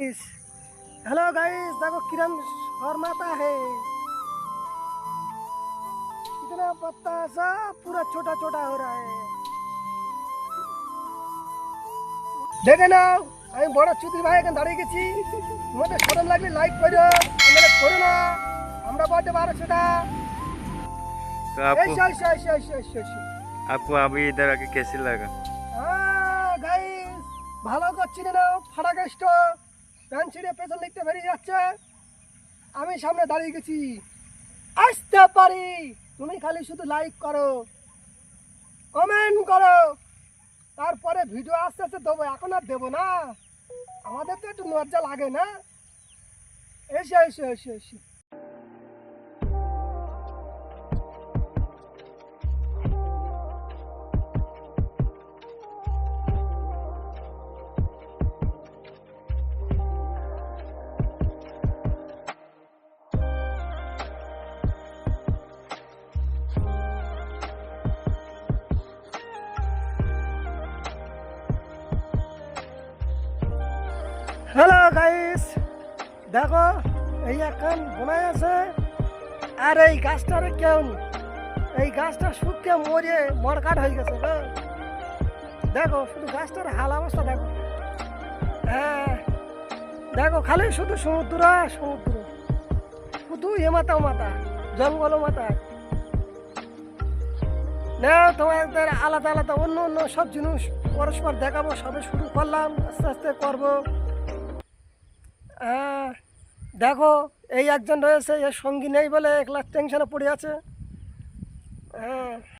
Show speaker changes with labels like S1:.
S1: Hello guys, देखो किरण शर्माता है। कितना पत्ता सा पूरा छोटा छोटा हो रहा है। দেখে নাও, আমি বড় চুদির ভাই এখানে দাঁড়িয়ে গেছি। তোমাদের সরম লাগলে লাইক করো, আমাদের করো না। আমরা বড় 1200টা।
S2: तो आपको
S1: এই
S2: आपको अभी इधर आके कैसे लगा?
S1: গাইস, ভালো করছি না, ফাটা গেষ্ট প্যান্ট ছিঁড়ে পেছন দেখতে বেরিয়ে যাচ্ছে। আমি সামনে দাঁড়িয়ে গেছি, আসতে পারি। তুমি খালি শুধু লাইক করো, কমেন্ট করো, তারপরে ভিডিও আস্তে আস্তে দেবো। এখন আর দেবো না, আমাদের তো একটু লজ্জা লাগে না। এসে হ্যালো গাইস, দেখো এই এখন বোনাই আছে। আর এই গাছটারে কেউ, এই গাছটা শুকিয়ে মরে মরকাট হয়ে গেছে গো। দেখো শুধু গাছটার হাল অবস্থা দেখো। হ্যাঁ দেখো, খালি শুধু সমুদ্র আর সমুদ্র, শুধু এ মাথা ও মাথা, জঙ্গল ও মাথা। না তোমাদের আলাদা আলাদা অন্য অন্য সব জিনিস পরস্পর দেখাবো। সবে শুরু করলাম, আস্তে আস্তে করবো। দেখো এই একজন রয়েছে, এর সঙ্গী নেই বলে একলা টেনশনে পড়ে আছে।